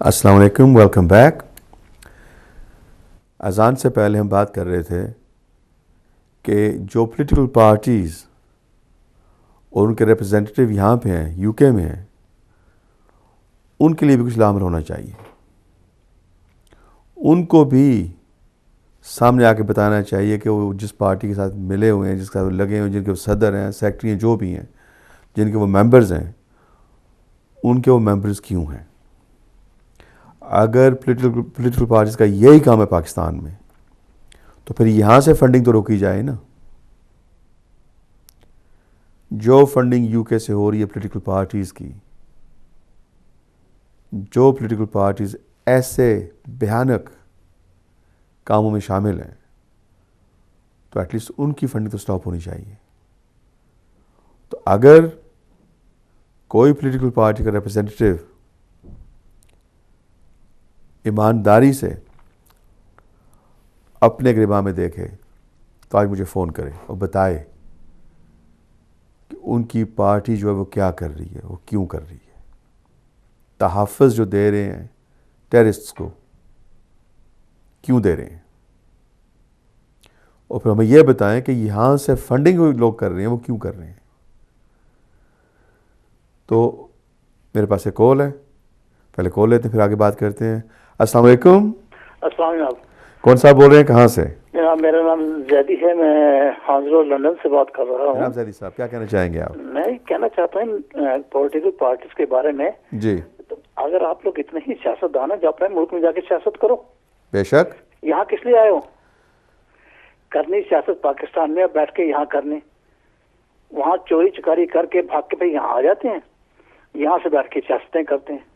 السلام علیکم، welcome back. اذان سے پہلے ہم بات کر رہے تھے کہ جو پولیٹیکل پارٹیز اور ان کے ریپرزینٹیٹیو یہاں پہ ہیں، یو کے میں ہیں، ان کے لیے بھی کچھ لامر ہونا چاہیے۔ ان کو بھی سامنے آ کے بتانا چاہیے کہ وہ جس پارٹی کے ساتھ ملے ہوئے ہیں، جس کے ساتھ لگے ہوئے ہیں، جن کے وہ صدر ہیں، سیکٹری ہیں، جو بھی ہیں، جن کے وہ ممبرز ہیں، ان کے وہ ممبرز کیوں ہیں۔ اگر پولیٹیکل پارٹیز کا یہی کام ہے پاکستان میں، تو پھر یہاں سے فنڈنگ تو روکی جائے نا۔ جو فنڈنگ یو کے سے ہو رہی ہے پولیٹیکل پارٹیز کی، جو پولیٹیکل پارٹیز ایسے بھیانک کاموں میں شامل ہیں، تو ایٹ لیسٹ ان کی فنڈنگ تو سٹاپ ہونی چاہیے۔ تو اگر کوئی پولیٹیکل پارٹی کا ریپرزینٹیٹیو ایمانداری سے اپنے گریباں میں دیکھے تو آج مجھے فون کرے اور بتائے کہ ان کی پارٹی جو ہے وہ کیا کر رہی ہے، وہ کیوں کر رہی ہے، تحفظ جو دے رہے ہیں ٹیررسٹس کو کیوں دے رہے ہیں، اور پھر ہمیں یہ بتائیں کہ یہاں سے فنڈنگ لوگ کر رہے ہیں وہ کیوں کر رہے ہیں۔ تو میرے پاس ایک کال ہے، پہلے کال لیتے ہیں پھر آگے بات کرتے ہیں۔ السلام علیکم۔ السلام علیکم کون صاحب بول رہے ہیں، کہاں سے؟ جناب، میرا نام زیدی ہے، میں ہانزرو لندن سے بات کر رہا ہوں۔ جناب زیدی صاحب، کیا کہنا چاہیں گے آپ؟ میں کہنا چاہتا ہوں پولیٹیکل پارٹیز کے بارے میں، جی تو اگر آپ لوگ اتنے ہی سیاست دان ہیں، جو اپنے ملک میں جا کے سیاست کرو۔ بے شک۔ یہاں کس لیے آئے ہو؟ کرنی سیاست پاکستان میں بیٹھ کے یہاں کرنی، وہاں چوری چکاری کر کے بھاگ کے یہاں آ جاتے ہیں، یہاں سے بیٹھ کے سیاستیں کرتے ہیں۔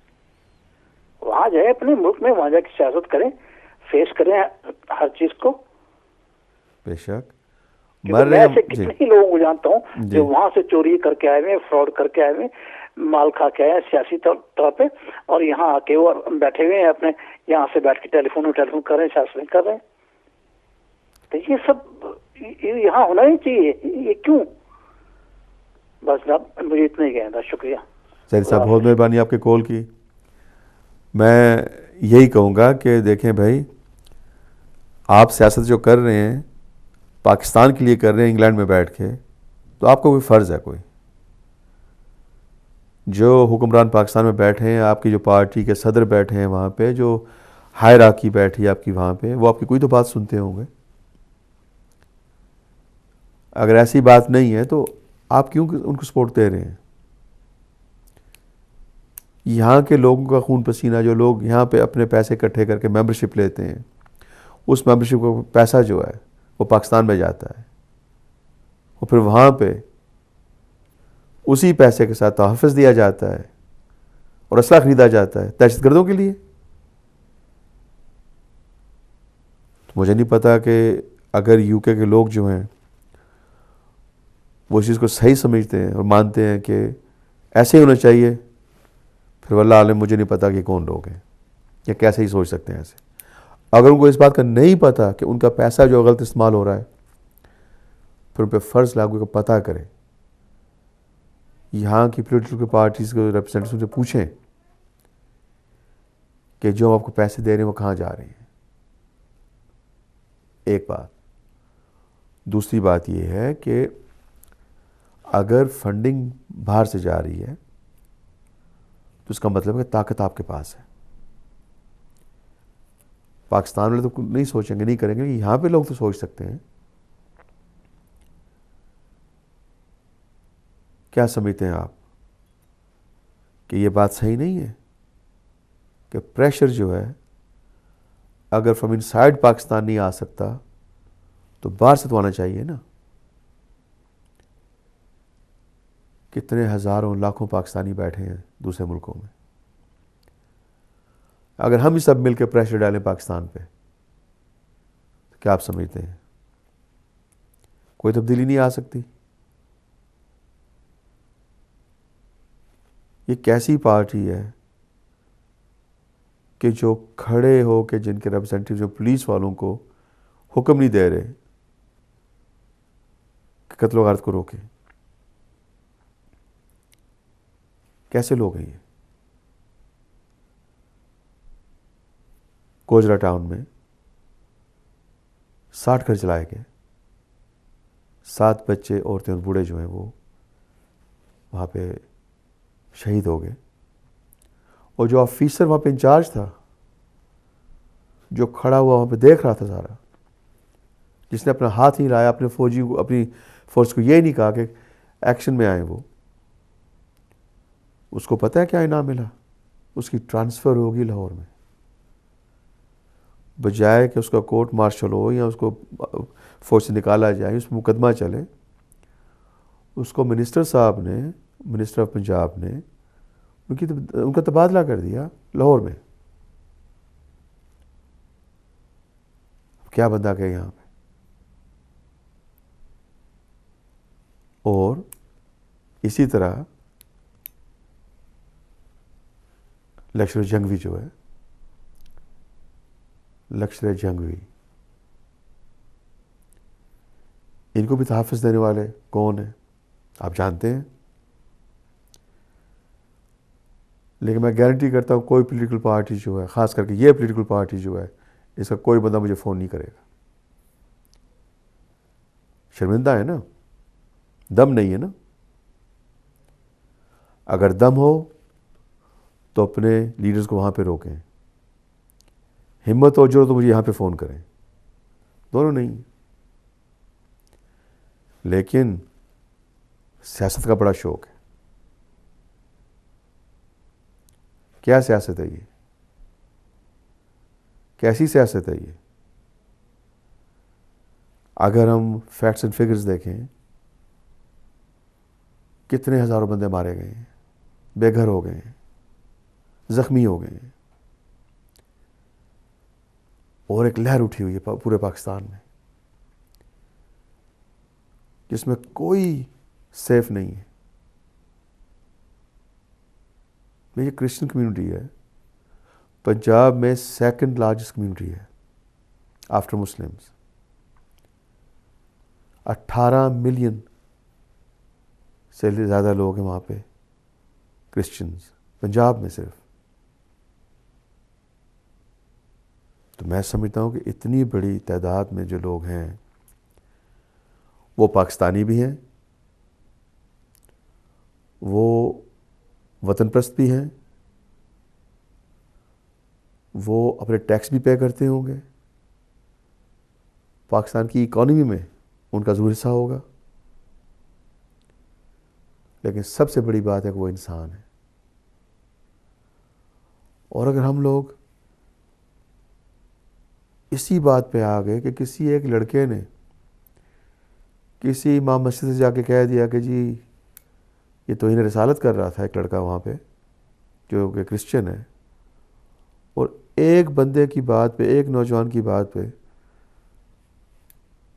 وہاں جائے اپنے ملک میں، وہاں جا کے سیاست کریں، فیس کریں ہر چیز کو۔ بے شک۔ میں ایسے کتنے ہی لوگوں کو جانتا ہوں جو وہاں سے چوری کر کے آئے ہوئے، فراڈ کر کے آئے ہوئے، مال کھا کے آئے ہیں سیاسی طور پہ، اور یہاں آ کے وہ بیٹھے ہوئے ہیں اپنے، یہاں سے بیٹھ کے ٹیلی فون کر رہے ہیں، سیاست کر رہے ہیں۔ تو یہ سب یہاں ہونا ہی چاہیے، یہ کیوں؟ بس جناب مجھے اتنا ہی کہنا تھا، شکریہ۔ زید صاحب بہت مہربانی آپ کے کال کی۔ میں یہی کہوں گا کہ دیکھیں بھائی، آپ سیاست جو کر رہے ہیں پاکستان کے لیے کر رہے ہیں انگلینڈ میں بیٹھ کے، تو آپ کو کوئی فرض ہے کوئی؟ جو حکمران پاکستان میں بیٹھے ہیں، آپ کی جو پارٹی کے صدر بیٹھے ہیں وہاں پہ، جو ہائرارکی بیٹھی ہے آپ کی وہاں پہ، وہ آپ کی کوئی تو بات سنتے ہوں گے۔ اگر ایسی بات نہیں ہے تو آپ کیوں ان کو سپورٹ دے رہے ہیں؟ یہاں کے لوگوں کا خون پسینہ، جو لوگ یہاں پہ اپنے پیسے اکٹھے کر کے ممبرشپ لیتے ہیں، اس ممبرشپ کا پیسہ جو ہے وہ پاکستان میں جاتا ہے، اور پھر وہاں پہ اسی پیسے کے ساتھ تحفظ دیا جاتا ہے اور اسلحہ خریدا جاتا ہے دہشت گردوں کے لیے۔ تو مجھے نہیں پتا کہ اگر یو کے لوگ جو ہیں وہ اس چیز کو صحیح سمجھتے ہیں اور مانتے ہیں کہ ایسے ہی ہونا چاہیے، پھر واللہ عالم مجھے نہیں پتا کہ کون لوگ ہیں یا کیسے ہی سوچ سکتے ہیں ایسے۔ اگر ان کو اس بات کا نہیں پتا کہ ان کا پیسہ جو غلط استعمال ہو رہا ہے، پھر ان پہ فرض لاگو کا پتہ کریں، یہاں کی پولیٹیکل پارٹیز کے ریپرزینٹیٹیو سے پوچھیں کہ جو آپ کو پیسے دے رہے ہیں وہ کہاں جا رہے ہیں۔ ایک بات۔ دوسری بات یہ ہے کہ اگر فنڈنگ باہر سے جا رہی ہے تو اس کا مطلب ہے کہ طاقت آپ کے پاس ہے۔ پاکستان والے تو نہیں سوچیں گے، نہیں کریں گے، یہاں پہ لوگ تو سوچ سکتے ہیں۔ کیا سمجھتے ہیں آپ کہ یہ بات صحیح نہیں ہے کہ پریشر جو ہے اگر فرام ان سائڈ پاکستان نہیں آ سکتا تو باہر سے تو آنا چاہیے نا؟ کتنے ہزاروں لاکھوں پاکستانی بیٹھے ہیں دوسرے ملکوں میں، اگر ہم ہی سب مل کے پریشر ڈالیں پاکستان پہ تو کیا آپ سمجھتے ہیں کوئی تبدیلی نہیں آ سکتی؟ یہ کیسی پارٹی ہے کہ جو کھڑے ہو کے جن کے ریپرزینٹیو جو پولیس والوں کو حکم نہیں دے رہے کہ قتل و غارت کو روکیں؟ کیسے لوگ ہیں یہ؟ گوجرا ٹاؤن میں 60 گھر جلائے گئے. 7 بچے، عورتیں اور بوڑھے جو ہیں وہ وہاں پہ شہید ہو گئے. اور جو آفیسر وہاں پہ انچارج تھا، جو کھڑا ہوا وہاں پہ دیکھ رہا تھا سارا، جس نے اپنا ہاتھ نہیں لایا، اپنے فوجی کو، اپنی فورس کو یہ نہیں کہا کہ ایکشن میں آئیں، وہ اس کو پتہ ہے کیا انعام ملا؟ اس کی ٹرانسفر ہوگی لاہور میں. بجائے کہ اس کا کورٹ مارشل ہو یا اس کو فوج سے نکالا جائے، اس میں مقدمہ چلے، اس کو منسٹر صاحب نے، منسٹر آف پنجاب نے ان کا تبادلہ کر دیا لاہور میں. کیا بندہ کہ یہاں پہ. اور اسی طرح لشکر جنگوی جو ہے، لشکر جنگوی، ان کو بھی تحفظ دینے والے کون ہیں آپ جانتے ہیں. لیکن میں گارنٹی کرتا ہوں کوئی پولیٹیکل پارٹی جو ہے، خاص کر کے یہ پولیٹیکل پارٹی جو ہے، اس کا کوئی بندہ مجھے فون نہیں کرے گا. شرمندہ ہے نا، دم نہیں ہے نا. اگر دم ہو تو اپنے لیڈرز کو وہاں پہ روکیں، ہمت ہو جو تو مجھے یہاں پہ فون کریں. دونوں نہیں. لیکن سیاست کا بڑا شوق ہے. کیا سیاست ہے یہ؟ کیسی سیاست ہے یہ؟ اگر ہم فیکٹس اینڈ فگرز دیکھیں، کتنے ہزاروں بندے مارے گئے ہیں، بے گھر ہو گئے ہیں، زخمی ہو گئے ہیں، اور ایک لہر اٹھی ہوئی ہے پورے پاکستان میں جس میں کوئی سیف نہیں ہے. یہ کرسچن کمیونٹی ہے، پنجاب میں 2nd لارجسٹ کمیونٹی ہے آفٹر مسلمز. 18 ملین سے زیادہ لوگ ہیں وہاں پہ کرسچنز، پنجاب میں صرف. تو میں سمجھتا ہوں کہ اتنی بڑی تعداد میں جو لوگ ہیں وہ پاکستانی بھی ہیں، وہ وطن پرست بھی ہیں، وہ اپنے ٹیکس بھی پے کرتے ہوں گے، پاکستان کی اکانومی میں ان کا ضرور حصہ ہوگا. لیکن سب سے بڑی بات ہے کہ وہ انسان ہے. اور اگر ہم لوگ اسی بات پہ آ گئے کہ کسی ایک لڑکے نے کسی امام مسجد سے جا کے کہہ دیا کہ جی یہ توہین رسالت کر رہا تھا ایک لڑکا وہاں پہ جو کہ کرسچن ہے، اور ایک بندے کی بات پہ، ایک نوجوان کی بات پہ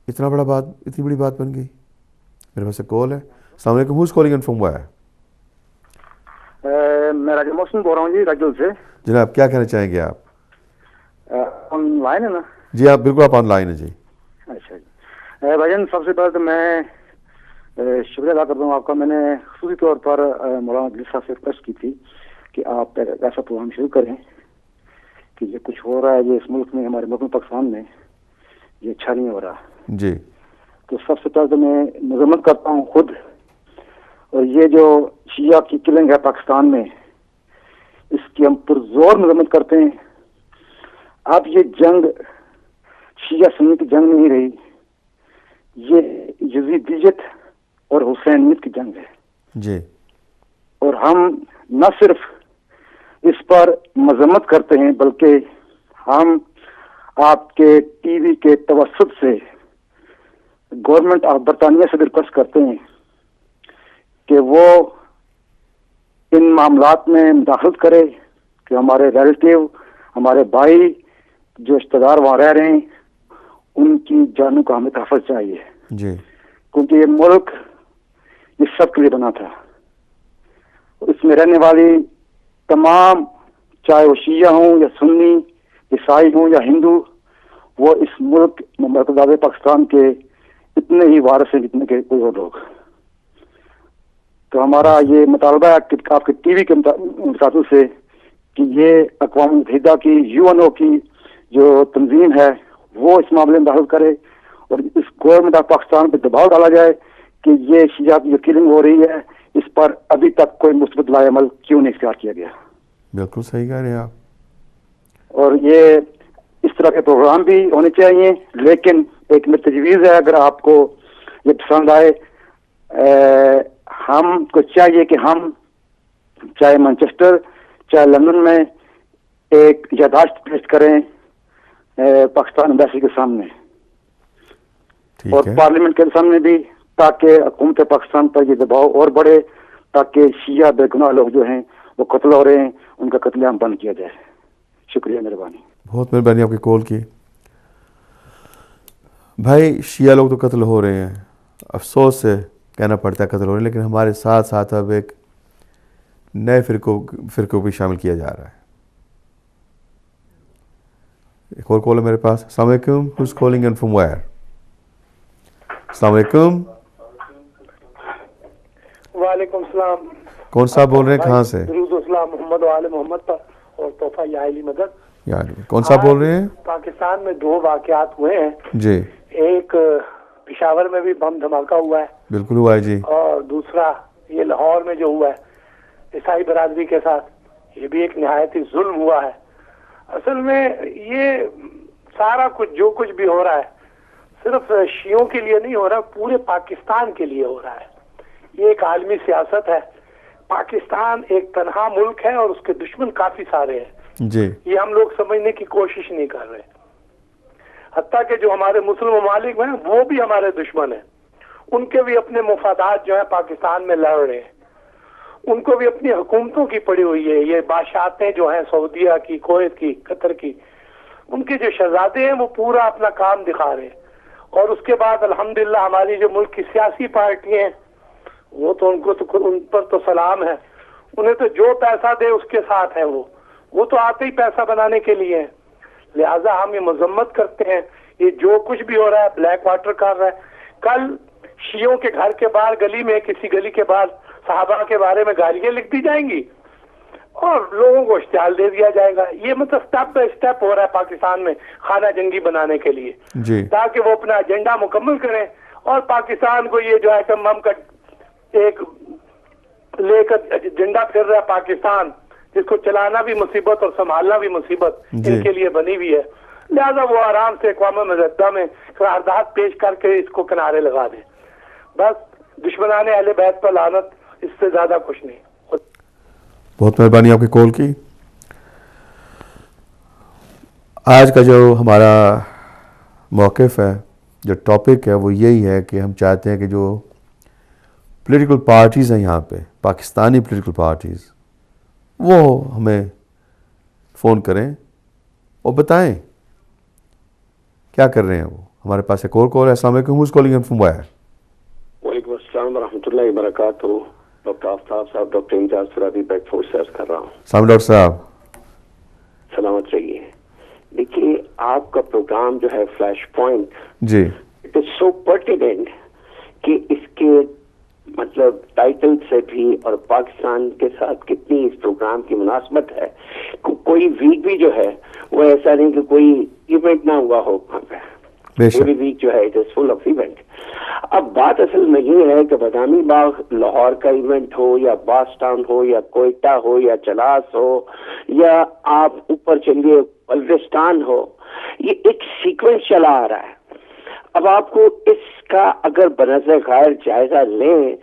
اتنی بڑی بات بن گئی. میرے پاس ایک کال ہے. السلام علیکم. Who's calling and from where? میں راجل محسن بول رہا ہوں جی، راجل سے. جناب کیا کہنا چاہیں گے آپ؟ آن لائن ہے نا؟ جی آپ بالکل، آپ آن لائن ہیں جی. اچھا جی بھائی جان، سب سے پہلے تو میں شکریہ ادا کرتا ہوں آپ کا. میں نے خصوصی طور پر مولانا عبدالعزیز صاحب سے ریکویسٹ کی تھی کہ آپ ایسا پروگرام شروع کریں کہ یہ کچھ ہو رہا ہے جو اس ملک میں، ہمارے ملک میں، پاکستان میں، یہ اچھا نہیں ہو رہا جی. تو سب سے پہلے تو میں مذمت کرتا ہوں خود. اور یہ جو شیعہ کی کلنگ ہے پاکستان میں، اس کی ہم پرزور مذمت کرتے ہیں. اب یہ جنگ شیعہ سنی کی جنگ نہیں رہی، یہ یزیدیت اور حسینیت کی جنگ ہے. جی. اور ہم نہ صرف اس پر مذمت کرتے ہیں بلکہ ہم آپ کے ٹی وی کے توسط سے گورنمنٹ آف برطانیہ سے بھی ریکویسٹ کرتے ہیں کہ وہ ان معاملات میں مداخلت کرے کہ ہمارے ریلیٹیو، ہمارے بھائی جو رشتہ دار وہاں رہ رہے ہیں، ان کی جانوں کا ہمیں تحفظ چاہیے. جی. کیونکہ یہ ملک یہ سب کے لیے بنا تھا. اس میں رہنے والی تمام، چاہے وہ شیعہ ہوں یا سنی، عیسائی ہوں یا ہندو، وہ اس ملک مرکز پاکستان کے اتنے ہی وارث ہیں جتنے کے کوئی اور لوگ. تو ہمارا یہ مطالبہ ہے کہ آپ کے ٹی وی کے مسافر سے کہ یہ اقوام متحدہ کی، یو این او کی جو تنظیم ہے وہ اس معاملے میں دخل کرے اور اس گورنمنٹ آف پاکستان پہ دباؤ ڈالا جائے کہ یہ شیعہ کی جو کلنگ ہو رہی ہے اس پر ابھی تک کوئی مثبت لائے عمل کیوں نہیں اختیار کیا گیا. بالکل صحیح کہہ رہے ہیں آپ. اور یہ اس طرح کے پروگرام بھی ہونے چاہیے. لیکن ایک میری تجویز ہے, اگر آپ کو یہ پسند آئے, ہم کو چاہیے کہ ہم چاہے مانچسٹر چاہے لندن میں ایک یادداشت پیش کریں پاکستان ایمبیسی کے سامنے اور پارلیمنٹ کے سامنے بھی, تاکہ حکومت پاکستان پر یہ دباؤ اور بڑھے تاکہ شیعہ بے گناہ لوگ جو ہیں وہ قتل ہو رہے ہیں ان کا قتل عام بند کیا جائے. شکریہ, مہربانی. بہت مہربانی آپ کی کال کی. بھائی شیعہ لوگ تو قتل ہو رہے ہیں, افسوس سے کہنا پڑتا ہے قتل ہو رہے ہیں, لیکن ہمارے ساتھ ساتھ اب ایک نئے فرقوں بھی شامل کیا جا رہا ہے. ایک اور کال ہے میرے پاس. السلام علیکم. Who's calling in from where? السلام علیکم. وعلیکم السلام. کون صاحب بول رہے ہیں, کہاں سے؟ درود و سلام محمد و آل محمد پر اور تحفہ یا علی مدد. کون صاحب بول رہے ہیں؟ پاکستان میں 2 واقعات ہوئے ہیں جی. ایک پشاور میں بھی بم دھماکہ ہوا ہے. بالکل ہوا ہے جی. اور دوسرا یہ لاہور میں جو ہوا ہے عیسائی برادری کے ساتھ, یہ بھی ایک نہایت ہی ظلم ہوا ہے. اصل میں یہ سارا کچھ جو کچھ بھی ہو رہا ہے صرف شیعوں کے لیے نہیں ہو رہا, پورے پاکستان کے لیے ہو رہا ہے. یہ ایک عالمی سیاست ہے. پاکستان ایک تنہا ملک ہے اور اس کے دشمن کافی سارے ہیں جی. یہ ہم لوگ سمجھنے کی کوشش نہیں کر رہے. حتیٰ کہ جو ہمارے مسلم ممالک ہیں وہ بھی ہمارے دشمن ہیں. ان کے بھی اپنے مفادات جو ہیں پاکستان میں لڑ رہے ہیں. ان کو بھی اپنی حکومتوں کی پڑی ہوئی ہے. یہ بادشاہتیں جو ہیں سعودیہ کی, کویت کی, قطر کی, ان کے جو شہزادے ہیں وہ پورا اپنا کام دکھا رہے ہیں. اور اس کے بعد الحمدللہ ہماری جو ملک کی سیاسی پارٹیاں ہیں وہ تو ان پر تو سلام ہے. انہیں تو جو پیسہ دے اس کے ساتھ ہے. وہ تو آتے ہی پیسہ بنانے کے لیے ہیں. لہٰذا ہم یہ مذمت کرتے ہیں. یہ جو کچھ بھی ہو رہا ہے بلیک واٹر کر رہا ہے. کل شیعوں کے گھر کے باہر گلی میں, کسی گلی کے باہر صحابہ کے بارے میں گالیاں لکھ دی جائیں گی اور لوگوں کو اشتعال دے دیا جائے گا. یہ مطلب سٹیپ بائی سٹیپ ہو رہا ہے پاکستان میں خانہ جنگی بنانے کے لیے جی. تاکہ وہ اپنا ایجنڈا مکمل کریں اور پاکستان کو یہ جو ایٹم بم کا ایک لے کر ایجنڈا پھر رہا ہے پاکستان, جس کو چلانا بھی مصیبت اور سنبھالنا بھی مصیبت ان کے لیے بنی ہوئی ہے. لہذا وہ آرام سے اقوام متحدہ میں قرارداد پیش کر کے اس کو کنارے لگا دیں. بس دشمنان اہل بیت پر لعنت, اس سے زیادہ کچھ نہیں. بہت مہربانی آپ کی کال کی. آج کا جو ہمارا موقف ہے, جو ٹاپک ہے وہ یہی ہے کہ ہم چاہتے ہیں کہ جو پولیٹیکل پارٹیز ہیں یہاں پہ, پاکستانی پولیٹیکل پارٹیز, وہ ہمیں فون کریں اور بتائیں کیا کر رہے ہیں وہ. ہمارے پاس ایک اور کال ہے. السلام علیکم. Who's calling in from where? وعلیکم السلام ورحمۃ اللہ وبرکاتہ. ڈاکٹر آفتاب صاحب, ڈاکٹر امتیاز فرادی بیک فورس سے عرض کر رہا ہوں. السلام ڈاکٹر صاحب. سلامت رہیے. دیکھیے آپ کا پروگرام جو ہے فلیش پوائنٹ جی, اٹ از سو پرٹیننٹ کہ اس کے مطلب ٹائٹل سے بھی اور پاکستان کے ساتھ کتنی اس پروگرام کی مناسبت ہے. کوئی ویک بھی جو ہے وہ ایسا نہیں کہ کوئی ایونٹ نہ ہوا ہو وہاں پہ. پوری ویک جو ہے it is full of event. اب بات اصل میں یہ ہے کہ بادامی باغ لاہور کا ایونٹ ہو یا باس ٹاؤن ہو یا کوئٹہ ہو یا چلاس ہو یا آپ اوپر چلیے بلوچستان ہو, یہ ایک سیکوینس چلا آ رہا ہے. اب آپ کو اس کا اگر بنظر غیر جائزہ لیں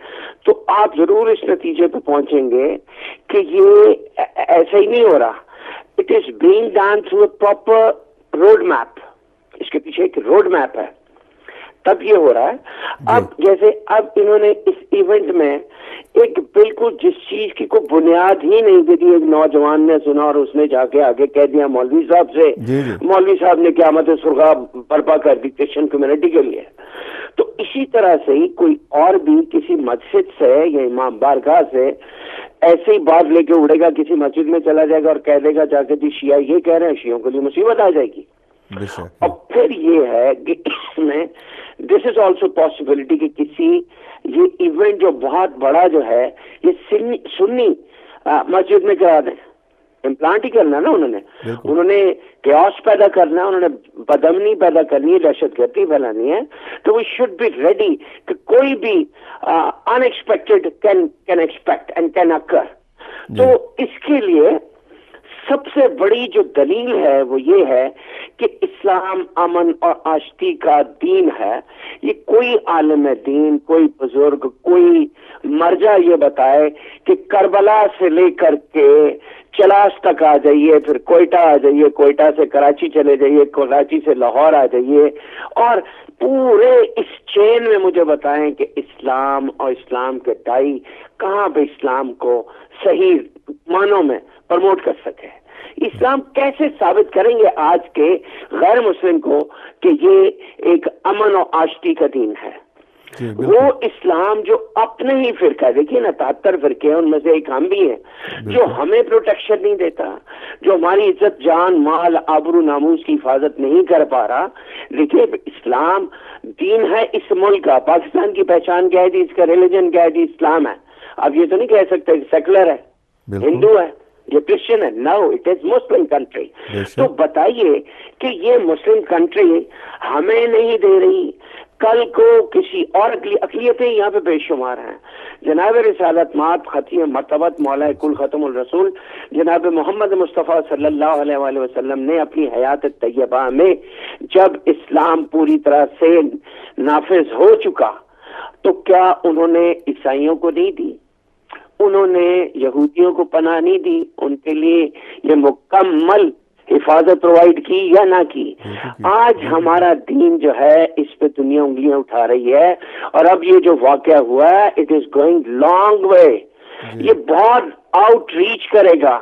تو آپ ضرور اس نتیجے پہ پہنچیں گے کہ یہ ایسا ہی نہیں ہو رہا. It is being done through a proper road map. اس کے پیچھے ایک روڈ میپ ہے, تب یہ ہو رہا ہے. اب جیسے اب انہوں نے اس ایونٹ میں ایک بالکل جس چیز کی کوئی بنیاد ہی نہیں دے دی, ایک نوجوان نے سنا اور اس نے جا کے آگے کہہ دیا مولوی صاحب سے. مولوی صاحب نے قیامت سرخا برپا کر دی کرسچن کمیونٹی کے لیے. تو اسی طرح سے ہی کوئی اور بھی کسی مسجد سے یا امام بارگاہ سے ایسے ہی بات لے کے اڑے گا, کسی مسجد میں چلا جائے گا اور کہہ دے گا جا کے جی شیعہ یہ کہہ رہے ہیں, شیعوں کے لیے مصیبت آ جائے گی. اور پھر یہ ہے کہ اس میں دس از آلسو پاسبلٹی کہ کسی یہ ایونٹ جو بہت بڑا جو ہے یہ سنی مسجد میں کرا دیں. امپلانٹ ہی کرنا نا انہوں نے کیوس پیدا کرنا ہے, انہوں نے بدامنی پیدا کرنی ہے, دہشت گردی پھیلانی ہے. تو وی شوڈ بی ریڈی کہ کوئی بھی unexpected can expect and can occur. تو اس کے لیے سب سے بڑی جو دلیل ہے وہ یہ ہے کہ اسلام امن اور آشتی کا دین ہے. یہ کوئی عالم دین, کوئی بزرگ, کوئی مرجع یہ بتائے کہ کربلا سے لے کر کے چلاس تک آ جائیے, پھر کوئٹہ آ جائیے, کوئٹہ سے کراچی چلے جائیے, کراچی سے لاہور آ جائیے, اور پورے اس چین میں مجھے بتائیں کہ اسلام اور اسلام کے دائی کہاں پہ اسلام کو صحیح معنوں میں پروموٹ کر سکے. اسلام کیسے ثابت کریں گے آج کے غیر مسلم کو کہ یہ ایک امن اور آشتی کا دین ہے؟ وہ اسلام جو اپنے ہی فرقہ, دیکھیے نا 73 فرقے ہیں, ان میں سے ایک ہم بھی ہیں, جو ہمیں پروٹیکشن نہیں دیتا, جو ہماری عزت جان مال آبرو ناموس کی حفاظت نہیں کر پا رہا. دیکھیے اسلام دین ہے اس ملک کا. پاکستان کی پہچان کیا ہے جی, اس کا ریلیجن کیا ہے جی, اسلام ہے. اب یہ تو نہیں کہہ سکتے کہ سیکولر ہے, ہندو ہے, یہ کرسچن ہے. نو, اٹ از مسلم کنٹری. تو بتائیے کہ یہ مسلم کنٹری ہمیں نہیں دے رہی, کل کو کسی اور اقلیتیں یہاں پہ بے شمار ہیں. جناب رسالت مات ختم مرتبت مولا کل ختم الرسول جناب محمد مصطفیٰ صلی اللہ علیہ وآلہ وسلم نے اپنی حیات طیبہ میں جب اسلام پوری طرح سے نافذ ہو چکا تو کیا انہوں نے عیسائیوں کو نہیں دی, انہوں نے یہودیوں کو پناہ نہیں دی, ان کے لیے یہ مکمل حفاظت پرووائڈ کی یا نہ کی؟ آج ہمارا دین جو ہے اس پہ دنیا انگلیاں اٹھا رہی ہے, اور اب یہ جو واقعہ ہوا ہے it is going long way. یہ بہت آؤٹ ریچ کرے گا,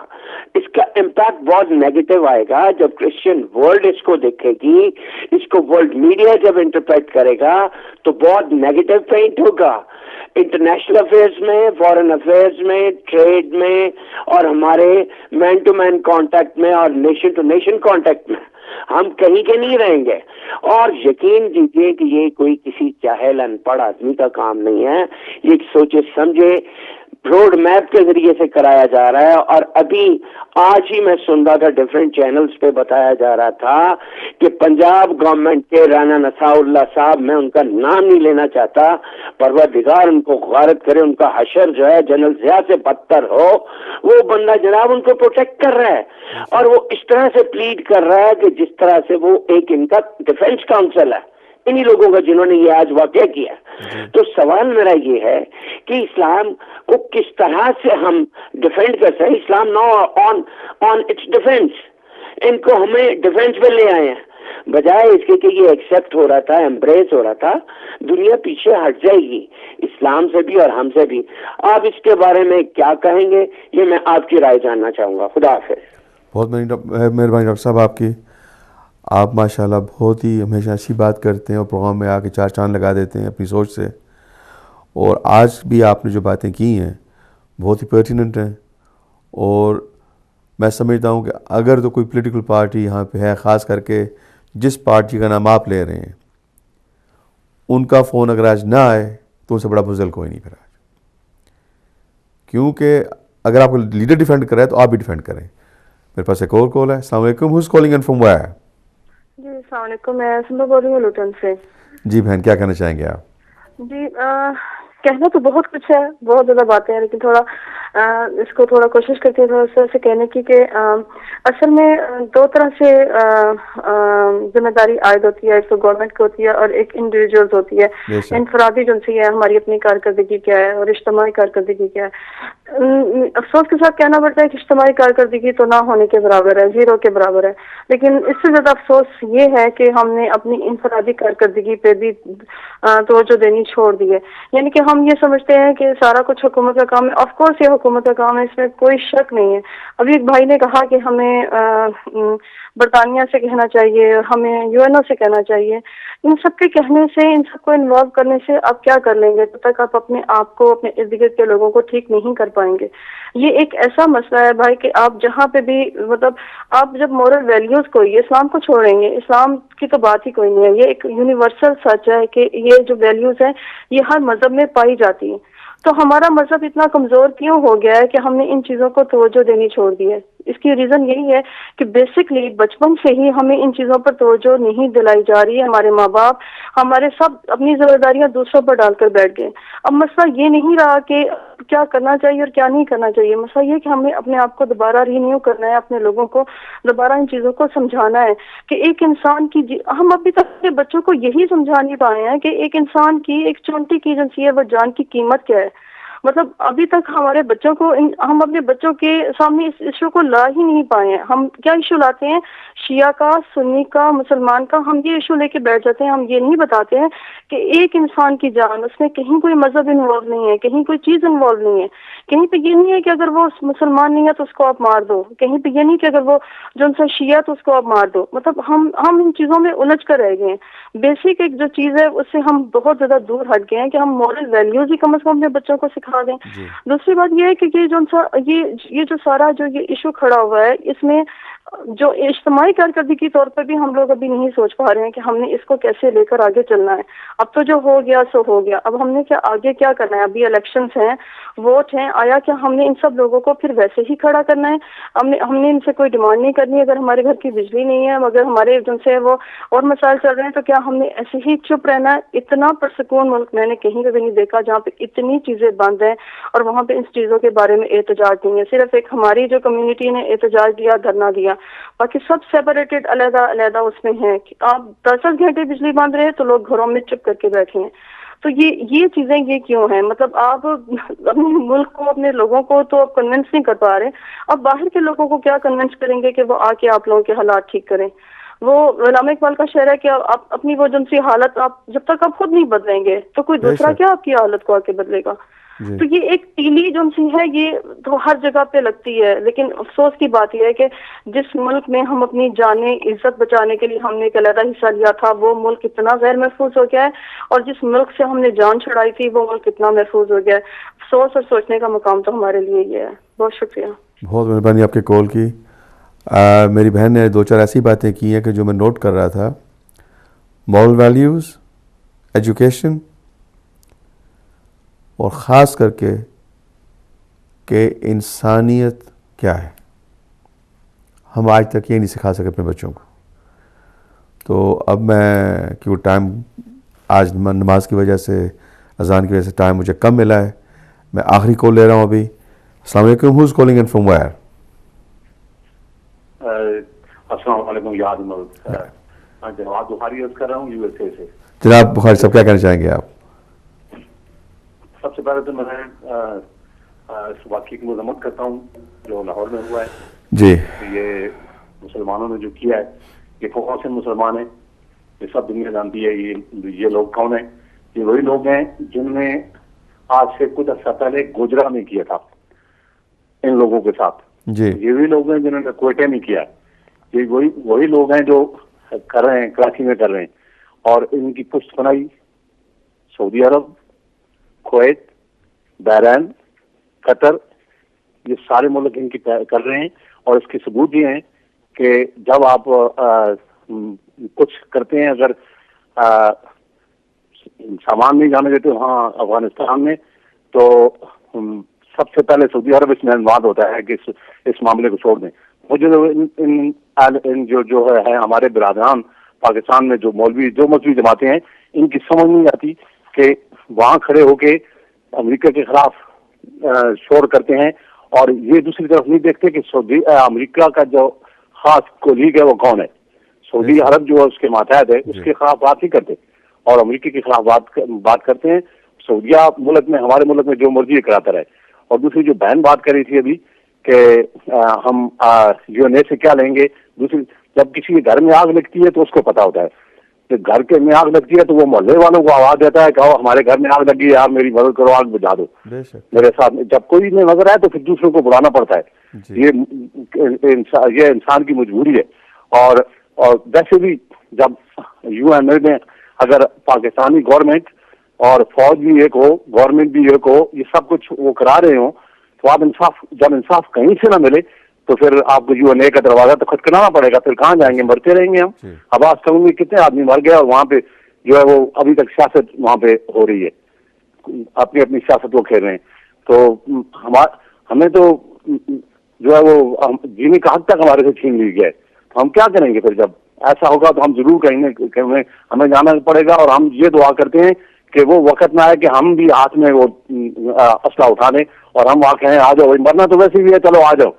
اس کا امپیکٹ بہت نیگیٹو آئے گا جب کرسچن ورلڈ اس کو دیکھے گی, اس کو ورلڈ میڈیا جب انٹرپریٹ کرے گا تو بہت نیگیٹو پینٹ ہوگا. انٹرنیشنل افیئرز میں, فارن افیئرز میں, ٹریڈ میں, اور ہمارے مین ٹو مین کانٹیکٹ میں, اور نیشن ٹو نیشن کانٹیکٹ میں ہم کہیں کے نہیں رہیں گے. اور یقین کیجیے کہ یہ کوئی کسی چاہل ان پڑھ آدمی کا کام نہیں ہے, یہ سوچے سمجھے روڈ میپ کے ذریعے سے کرایا جا رہا ہے. اور ابھی آج ہی میں سن رہا تھا ڈفرینٹ چینلز پہ بتایا جا رہا تھا کہ پنجاب گورنمنٹ کے رانا نساء اللہ صاحب, میں ان کا نام نہیں لینا چاہتا, پروردگار ان کو غارت کرے, ان کا حشر جو ہے جنرل ضیاء سے بدتر ہو, وہ بندہ جناب ان کو پروٹیکٹ کر رہا ہے, اور وہ اس طرح سے پلیڈ کر رہا ہے کہ جس طرح سے وہ ایک ان کا ڈیفنس کاؤنسل ہے انہی لوگوں کا جنہوں نے یہ آج واقعہ کیا. تو سوال میرا یہ ہے کہ اسلام کو کس طرح سے ہم ڈیفینڈ کر سکیں. اسلام نو آن اٹس ڈیفینس, ان کو ہمیں ڈیفینس پہ لے آئے ہیں بجائے اس کے کہ یہ ایکسیپٹ ہو رہا تھا, ایمبریس ہو رہا تھا. دنیا پیچھے ہٹ جائے گی اسلام سے بھی اور ہم سے بھی. آپ اس کے بارے میں کیا کہیں گے, یہ میں آپ کی رائے جاننا چاہوں گا. خدا حافظ. بہت مہربانی ڈاکٹر صاحب آپ کی. آپ ماشاءاللہ بہت ہی ہمیشہ اچھی بات کرتے ہیں اور پروگرام میں آ کے 4 چاند لگا دیتے ہیں اپنی سوچ سے, اور آج بھی آپ نے جو باتیں کی ہیں بہت ہی پرٹیننٹ ہیں. اور میں سمجھتا ہوں کہ اگر تو کوئی پولیٹیکل پارٹی یہاں پہ ہے, خاص کر کے جس پارٹی کا نام آپ لے رہے ہیں, ان کا فون اگر آج نہ آئے تو ان سے بڑا بزدل کوئی نہیں پھر آج. کیونکہ اگر آپ کو لیڈر ڈیفینڈ کر رہا ہے تو آپ بھی ڈیفینڈ کریں. میرے پاس ایک اور کال ہے. السلام علیکم. Who's calling in from where? جی السلام علیکم, میں سنبا بول رہی ہوں لوٹن سے. جی بہن, کیا کہنا چاہیں گے آپ؟ جی کہنا تو بہت کچھ ہے, بہت زیادہ باتیں ہیں, لیکن تھوڑا اس کو تھوڑا کوشش کرتی ہوں تھوڑا سے کہنے کی کہ اصل میں 2 طرح سے ذمہ داری عائد ہوتی ہے. ایک تو گورنمنٹ کی ہوتی ہے اور ایک انڈیویجولز ہوتی ہے. انفرادی جنسی ہے ہماری اپنی کارکردگی کیا ہے اور اجتماعی کارکردگی کیا ہے. افسوس کے ساتھ کہنا پڑتا ہے کہ اجتماعی کارکردگی تو نہ ہونے کے برابر ہے, 0 کے برابر ہے. لیکن اس سے زیادہ افسوس یہ ہے کہ ہم نے اپنی انفرادی کارکردگی پہ بھی توجہ دینی چھوڑ دی ہے. یعنی کہ ہم یہ سمجھتے ہیں کہ سارا کچھ حکومت کا کام ہے. آف کورس یہ حکومت کا کام ہے, اس میں کوئی شک نہیں ہے. ابھی ایک بھائی نے کہا کہ ہمیں برطانیہ سے کہنا چاہیے, ہمیں UN سے کہنا چاہیے. ان سب کے کہنے سے, ان سب کو انوالو کرنے سے آپ کیا کر لیں گے تب تک آپ اپنے آپ کو, اپنے ارد گرد کے لوگوں کو ٹھیک نہیں کر پائیں گے. یہ ایک ایسا مسئلہ ہے بھائی کہ آپ جہاں پہ بھی مطلب آپ جب مورل ویلیوز کو, یہ اسلام کو چھوڑیں گے, اسلام کی تو بات ہی کوئی نہیں ہے. یہ ایک یونیورسل سچ ہے کہ یہ جو ویلیوز ہیں یہ ہر مذہب میں پائی جاتی ہیں. تو ہمارا مذہب اتنا کمزور کیوں ہو گیا ہے کہ ہم نے ان چیزوں کو توجہ دینی چھوڑ دی ہے؟ اس کی ریزن یہی ہے کہ بیسکلی بچپن سے ہی ہمیں ان چیزوں پر توجہ نہیں دلائی جا رہی ہے. ہمارے ماں باپ ہمارے سب اپنی ذمہ داریاں دوسروں پر ڈال کر بیٹھ گئے. اب مسئلہ یہ نہیں رہا کہ کیا کرنا چاہیے اور کیا نہیں کرنا چاہیے. مسئلہ یہ کہ ہمیں اپنے آپ کو دوبارہ رینیو کرنا ہے, اپنے لوگوں کو دوبارہ ان چیزوں کو سمجھانا ہے کہ ایک انسان کی ہم ابھی تک اپنے بچوں کو یہی سمجھا نہیں پائے ہیں کہ ایک انسان کی ایک چونٹی کی جنسی ہے وہ جان کی قیمت کیا ہے. مطلب ابھی تک ہمارے بچوں کو ہم اپنے بچوں کے سامنے اس ایشو کو لا ہی نہیں پائے ہیں. ہم کیا ایشو لاتے ہیں, شیعہ کا, سنی کا, مسلمان کا, ہم یہ ایشو لے کے بیٹھ جاتے ہیں. ہم یہ نہیں بتاتے ہیں کہ ایک انسان کی جان, اس میں کہیں کوئی مذہب انوالو نہیں ہے, کہیں کوئی چیز انوالو نہیں ہے. کہیں پہ یہ نہیں ہے کہ اگر وہ مسلمان نہیں ہے تو اس کو آپ مار دو, کہیں پہ یہ نہیں کہ اگر وہ جو ان سے شیعہ تو اس کو آپ مار دو. مطلب ہم ان چیزوں میں الجھ کر رہ گئے ہیں. بیسک ایک جو چیز ہے اس سے ہم بہت زیادہ دور ہٹ گئے ہیں کہ ہم مورل ویلیوز ہی کم از کم اپنے بچوں کو سکھا دیں. دوسری بات یہ ہے کہ یہ جو سارا جو یہ ایشو کھڑا ہوا ہے, اس میں جو اجتماعی کارکردگی طور پر بھی ہم لوگ ابھی نہیں سوچ پا رہے ہیں کہ ہم نے اس کو کیسے لے کر آگے چلنا ہے. اب تو جو ہو گیا سو ہو گیا, اب ہم نے آگے کیا کرنا ہے. ابھی الیکشنز ہیں, ووٹ ہیں, آیا کیا ہم نے ان سب لوگوں کو پھر ویسے ہی کھڑا کرنا ہے؟ ہم نے ان سے کوئی ڈیمانڈ نہیں کرنی. اگر ہمارے گھر کی بجلی نہیں ہے, اگر ہمارے جن سے وہ اور مسائل چل رہے ہیں, تو کیا ہم نے ایسے ہی چپ رہنا ہے؟ اتنا پرسکون ملک میں نے کہیں کبھی نہیں دیکھا جہاں پہ اتنی چیزیں بند ہیں اور وہاں پہ ان چیزوں کے بارے میں احتجاج نہیں ہے. صرف ایک ہماری جو کمیونٹی نے احتجاج دیا, دھرنا دیا, باقی سب سیپریٹڈ علیحدہ علیحدہ اس میں ہیں. آپ 10 گھنٹے بجلی بند رہے تو لوگ گھروں میں چپ کر کے بیٹھے ہیں. تو یہ چیزیں یہ کیوں ہیں؟ مطلب آپ اپنے ملک کو, اپنے لوگوں کو تو آپ کنونس نہیں کر پا رہے, اب باہر کے لوگوں کو کیا کنونس کریں گے کہ وہ آ کے آپ لوگوں کے حالات ٹھیک کریں؟ وہ علامہ اقبال کا شعر ہے کہ آپ اپنی وہ جنسی حالت آپ جب تک آپ خود نہیں بدلیں گے تو کوئی دوسرا کیا آپ کی حالت کو آ کے بدلے گا. تو یہ ایک تیلی جنسی ہے, یہ تو ہر جگہ پہ لگتی ہے. لیکن افسوس کی بات یہ ہے کہ جس ملک میں ہم اپنی جانیں عزت بچانے کے لیے ہم نے ایک علیحدہ حصہ لیا تھا, وہ ملک اتنا غیر محفوظ ہو گیا ہے, اور جس ملک سے ہم نے جان چھڑائی تھی وہ ملک اتنا محفوظ ہو گیا ہے. افسوس اور سوچنے کا مقام تو ہمارے لیے یہ ہے. بہت شکریہ. بہت مہربانی آپ کے کال کی. میری بہن نے 2-4 ایسی باتیں کی ہیں کہ جو میں نوٹ کر رہا تھا. مورل ویلیوز, ایجوکیشن, اور خاص کر کے کہ انسانیت کیا ہے, ہم آج تک یہ نہیں سکھا سکے اپنے بچوں کو. تو اب میں کیوں ٹائم آج نماز کی وجہ سے, اذان کی وجہ سے ٹائم مجھے کم ملا ہے, میں آخری کال لے رہا ہوں ابھی. السلام علیکم. Who is calling and from where? السلام علیکم. یاد ملک جواد بخاری عرض کر رہا ہوں, یو ایس اے سے. جناب بخاری صاحب, کیا کہنا چاہیں گے آپ؟ سب سے پہلے تو میں اس واقعے کی مذمت کرتا ہوں جو لاہور میں ہوا ہے. جی, یہ مسلمانوں نے جو کیا ہے, یہ کون سے مسلمان ہیں, یہ سب دنیا جانتی ہے. یہ لوگ کون ہیں؟ یہ وہی لوگ ہیں جن نے آج سے کچھ عرصہ پہلے گوجرا میں کیا تھا ان لوگوں کے ساتھ. جی, یہ وہی لوگ ہیں جنہوں نے کوئٹے میں کیا. یہ وہی لوگ ہیں جو کر رہے ہیں, کراچی میں کر رہے ہیں. اور ان کی پشت پناہی سعودی عرب, کویت, بحرین, قطر, یہ سارے ملک ان کی کر رہے ہیں. اور اس کے ثبوت یہ ہیں کہ جب آپ کچھ کرتے ہیں, اگر سامان نہیں جانے دیتے وہاں افغانستان میں, تو سب سے پہلے سعودی عرب اس میں انواد ہوتا ہے کہ اس معاملے کو چھوڑ دیں. مجھے جو ہے ہمارے برادران پاکستان میں جو مذہبی جماعتیں ہیں, ان کی سمجھ نہیں آتی کہ وہاں کھڑے ہو کے امریکہ کے خلاف شور کرتے ہیں, اور یہ دوسری طرف نہیں دیکھتے کہ امریکہ کا جو خاص کولیگ ہے وہ کون ہے. سعودی عرب جو اس کے ماتحت ہے, اس کے خلاف بات نہیں کرتے, اور امریکہ کے خلاف بات کرتے ہیں. سعودیہ ملک میں, ہمارے ملک میں جو مرضی کراتا رہے. اور دوسری جو بہن بات کر رہی تھی ابھی کہ ہم یو این اے سے کیا لیں گے, دوسری جب کسی کے گھر میں آگ لگتی ہے تو اس کو پتا ہوتا ہے کہ گھر کے میں آگ لگتی ہے تو وہ محلے والوں کو آواز دیتا ہے کہ ہمارے گھر میں آگ لگی ہے, آپ میری مدد کرو, آگ بجھا دو میرے ساتھ. جب کوئی نہیں نظر آئے تو پھر دوسروں کو بلانا پڑتا ہے. یہ انسان کی مجبوری ہے. اور ویسے بھی جب یو این اے میں اگر پاکستانی گورنمنٹ اور فوج بھی ایک ہو, گورنمنٹ بھی ایک ہو, یہ سب کچھ وہ کرا رہے ہوں, تو آپ جب انصاف کہیں سے نہ ملے تو پھر آپ کو یو این اے کا دروازہ تو کھٹکھٹانا پڑے گا. پھر کہاں جائیں گے, مرتے رہیں گے ہم. اب آج تک میں کتنے آدمی مر گئے, اور وہاں پہ جو ہے وہ ابھی تک سیاست وہاں پہ ہو رہی ہے, اپنی سیاست وہ کھیل رہے ہیں. تو ہمیں تو جو ہے وہ جینے کا حق تک ہمارے سے چھین لی گیا ہے. تو ہم کیا کریں گے پھر؟ جب ایسا ہوگا تو ہم ضرور کہیں گے کہ ہمیں جانا پڑے گا, اور ہم یہ دعا کرتے ہیں کہ وہ وقت نہ آئے کہ ہم بھی ہاتھ میں وہ اسلحہ اٹھا لیں اور ہم وہاں کہیں آ جاؤ, مرنا تو ویسے بھی ہے, چلو آ جاؤ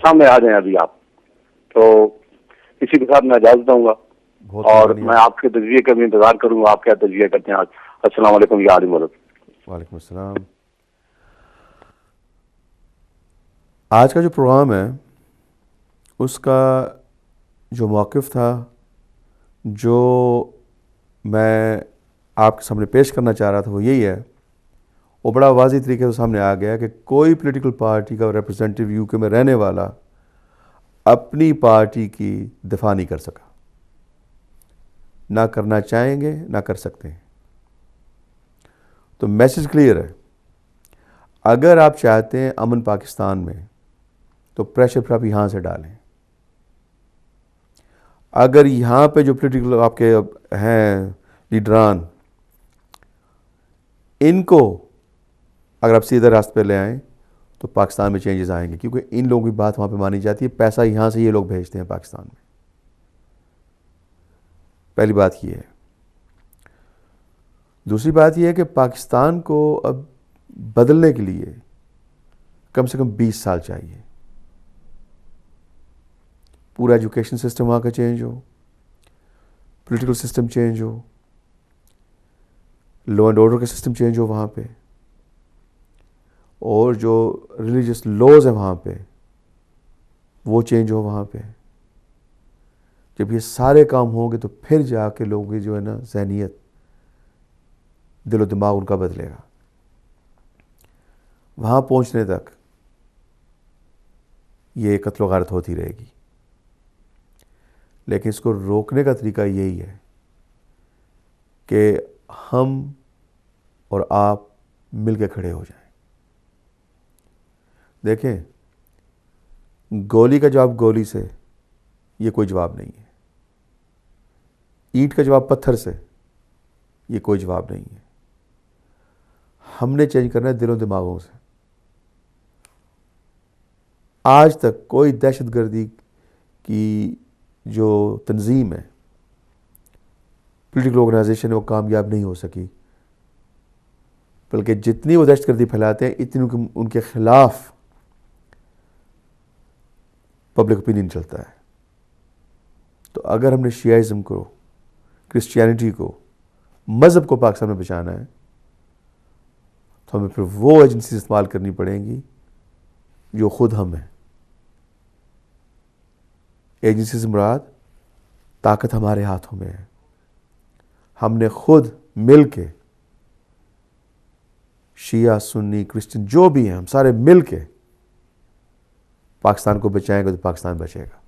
سامنے آ جائیں ابھی آپ. تو اسی کے ساتھ میں اجازت دوں گا, اور میں آپ کے تجزیے کا بھی انتظار کروں گا. آپ کیا تجزیہ کرتے ہیں آج؟ السلام علیکم یا عالم ملک. وعلیکم السلام. آج کا جو پروگرام ہے اس کا جو موقف تھا, جو میں آپ کے سامنے پیش کرنا چاہ رہا تھا, وہ یہی ہے. وہ بڑا واضح طریقے سے سامنے آ گیا کہ کوئی پولیٹیکل پارٹی کا ریپرزینٹیو یو کے میں رہنے والا اپنی پارٹی کی دفاع نہیں کر سکا, نہ کرنا چاہیں گے نہ کر سکتے ہیں. تو میسج کلیئر ہے. اگر آپ چاہتے ہیں امن پاکستان میں تو پریشر پھر آپ یہاں سے ڈالیں. اگر یہاں پہ جو پولیٹیکل آپ کے ہیں لیڈران, ان کو اگر آپ سیدھے راستے پہ لے آئیں تو پاکستان میں چینجز آئیں گے, کیونکہ ان لوگوں کی بات وہاں پہ مانی جاتی ہے. پیسہ یہاں سے یہ لوگ بھیجتے ہیں پاکستان میں. پہلی بات یہ ہے. دوسری بات یہ ہے کہ پاکستان کو اب بدلنے کے لیے کم سے کم 20 سال چاہیے. پورا ایجوکیشن سسٹم وہاں کا change who, political system change who, law and order کا سسٹم چینج ہو وہاں پہ, اور جو ریلیجس لاز ہیں وہاں پہ وہ چینج ہو وہاں پہ. جب یہ سارے کام ہوں گے تو پھر جا کے لوگوں کی جو ہے نا ذہنیت, دل و دماغ ان کا بدلے گا. وہاں پہنچنے تک یہ قتل و غارت ہوتی رہے گی. لیکن اس کو روکنے کا طریقہ یہی ہے کہ ہم اور آپ مل کے کھڑے ہو جائیں. دیکھیں, گولی کا جواب گولی سے یہ کوئی جواب نہیں ہے. اینٹ کا جواب پتھر سے یہ کوئی جواب نہیں ہے. ہم نے چینج کرنا ہے دلوں دماغوں سے. آج تک کوئی دہشت گردی کی جو تنظیم ہے, پولیٹیکل آرگنائزیشن ہے, وہ کامیاب نہیں ہو سکی. بلکہ جتنی وہ دہشت گردی پھیلاتے ہیں اتنی ان کے خلاف پبلک اوپینین چلتا ہے. تو اگر ہم نے شیعائزم کو, کرسچینٹی کو, مذہب کو پاکستان میں بچانا ہے تو ہمیں پھر وہ ایجنسیز استعمال کرنی پڑیں گی جو خود ہم ہیں. ایجنسیز مراد طاقت ہمارے ہاتھوں میں ہے. ہم نے خود مل کے, شیعہ, سنی, کرسچن جو بھی ہیں, ہم سارے مل کے پاکستان کو بچائیں گے تو پاکستان بچے گا.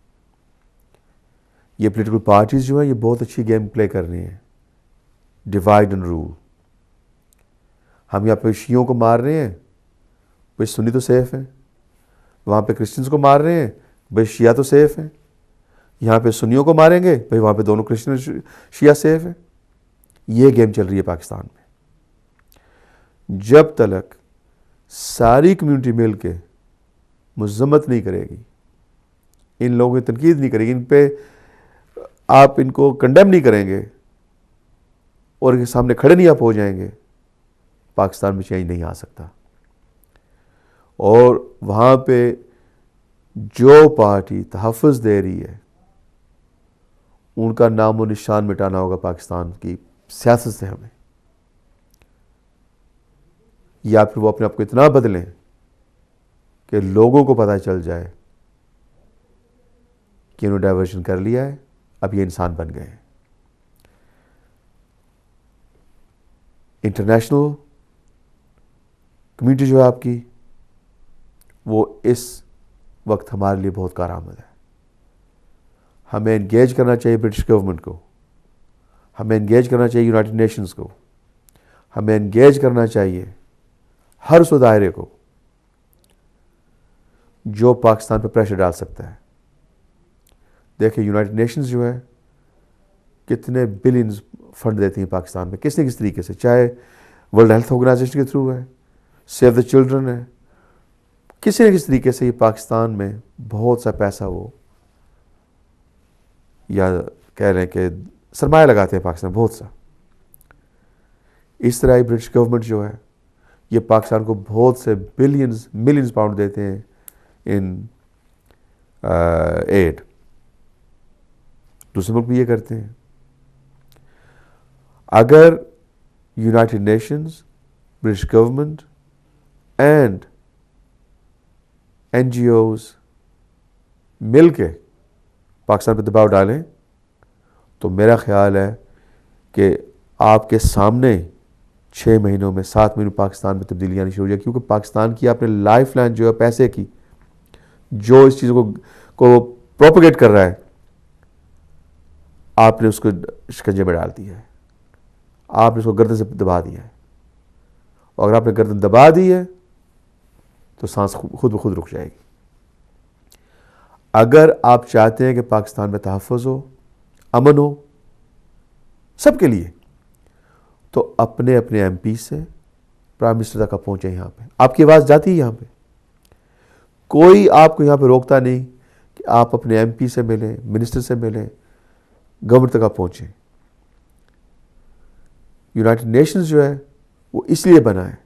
یہ پولیٹیکل پارٹیز جو ہیں یہ بہت اچھی گیم پلے کر رہی ہیں, ڈیوائڈ اینڈ رول. ہم یہاں پہ شیعوں کو مار رہے ہیں, بھائی سنی تو سیف ہیں. وہاں پہ کرسچنز کو مار رہے ہیں, بھائی شیعہ تو سیف ہیں. یہاں پہ سنیوں کو ماریں گے, بھائی وہاں پہ دونوں کرسچن شیعہ سیف ہیں. یہ گیم چل رہی ہے پاکستان میں. جب تک ساری کمیونٹی مل کے مذمت نہیں کرے گی, ان لوگوں کی تنقید نہیں کرے گی, ان پہ آپ ان کو کنڈیم نہیں کریں گے اور ان کے سامنے کھڑے نہیں آپ ہو جائیں گے, پاکستان میں چینج نہیں آ سکتا. اور وہاں پہ جو پارٹی تحفظ دے رہی ہے ان کا نام و نشان مٹانا ہوگا پاکستان کی سیاست سے ہمیں, یا پھر وہ اپنے آپ کو اتنا بدلیں کہ لوگوں کو پتہ چل جائے کہ انہوں نے ڈائیورشن کر لیا ہے, اب یہ انسان بن گئے ہیں. انٹرنیشنل کمیونٹی جو ہے آپ کی, وہ اس وقت ہمارے لیے بہت کارآمد ہے. ہمیں انگیج کرنا چاہیے برٹش گورنمنٹ کو, ہمیں انگیج کرنا چاہیے یونائٹڈ نیشنز کو, ہمیں انگیج کرنا چاہیے ہر اس دائرے کو جو پاکستان پہ پریشر ڈال سکتا ہے. دیکھیں یونائٹڈ نیشنز جو ہے کتنے بلینز فنڈ دیتی ہیں پاکستان میں, کس نے کس طریقے سے, چاہے ورلڈ ہیلتھ آرگنائزیشن کے تھرو ہے, سیو دا چلڈرن ہے, کسی نہ کسی طریقے سے یہ پاکستان میں بہت سا پیسہ وہ یا کہہ رہے ہیں کہ سرمایہ لگاتے ہیں پاکستان بہت سا. اس طرح برٹش گورنمنٹ جو ہے یہ پاکستان کو بہت سے ملینز پاؤنڈ دیتے ہیں ان ایڈ. دوسرے ملک بھی یہ کرتے ہیں. اگر United nations, British government and NGOs مل کے پاکستان پہ دباؤ ڈالیں تو میرا خیال ہے کہ آپ کے سامنے 6 مہینوں میں 7 مہینوں پاکستان میں تبدیلی آنی شروع ہو جائے. کیونکہ پاکستان کی آپ نے لائف لائن جو ہے پیسے کی، جو اس چیزوں کو پروپیگیٹ کر رہا ہے، آپ نے اس کو شکنجے میں ڈال دیا ہے. آپ نے اس کو گردن سے دبا دیا ہے. اور اگر آپ نے گردن دبا دی ہے تو سانس خود بخود رک جائے گی. اگر آپ چاہتے ہیں کہ پاکستان میں تحفظ ہو، امن ہو سب کے لیے، تو اپنے MP سے پرائم منسٹر تک آپ پہنچیں. یہاں پہ آپ کی آواز جاتی ہے. یہاں پہ کوئی آپ کو یہاں پہ روکتا نہیں کہ آپ اپنے MP سے ملیں، منسٹر سے ملیں، گورنمنٹ تک آپ پہنچیں. یونائٹڈ نیشنز جو ہے وہ اس لیے بنا ہے،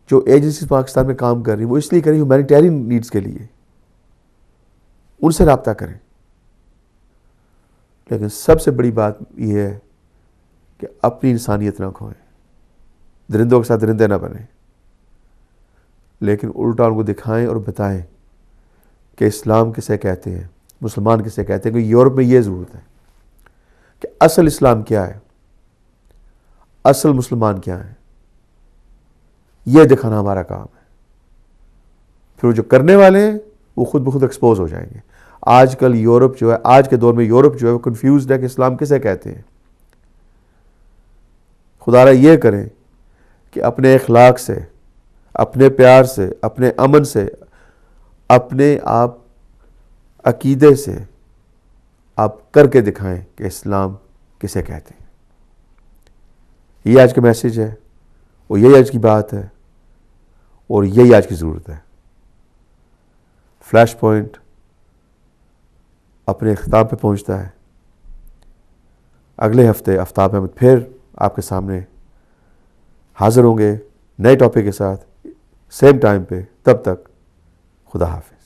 جو ایجنسیز پاکستان میں کام کر رہی ہیں وہ اس لیے کر رہی ہیں ہیومینیٹیرین نیڈز کے لیے. ان سے رابطہ کریں. لیکن سب سے بڑی بات یہ ہے کہ اپنی انسانیت نہ کھوئیں. درندوں کے ساتھ درندے نہ بنیں، لیکن الٹا ان کو دکھائیں اور بتائیں کہ اسلام کسے کہتے ہیں، مسلمان کسے کہتے ہیں. کہ یورپ میں یہ ضرورت ہے کہ اصل اسلام کیا ہے، اصل مسلمان کیا ہے، یہ دکھانا ہمارا کام ہے. پھر جو کرنے والے ہیں وہ خود بخود ایکسپوز ہو جائیں گے. آج کل یورپ جو ہے، آج کے دور میں یورپ جو ہے وہ کنفیوزڈ ہے کہ اسلام کسے کہتے ہیں. خدا را یہ کریں کہ اپنے اخلاق سے، اپنے پیار سے، اپنے امن سے، اپنے آپ عقیدے سے آپ کر کے دکھائیں کہ اسلام کسے کہتے ہیں. یہ آج کا میسج ہے، اور یہی آج کی بات ہے، اور یہی آج کی ضرورت ہے. فلیش پوائنٹ اپنے اختتام پہ پہنچتا ہے. اگلے ہفتے آفتاب احمد پھر آپ کے سامنے حاضر ہوں گے نئے ٹاپک کے ساتھ، سیم ٹائم پہ. تب تک خدا حافظ.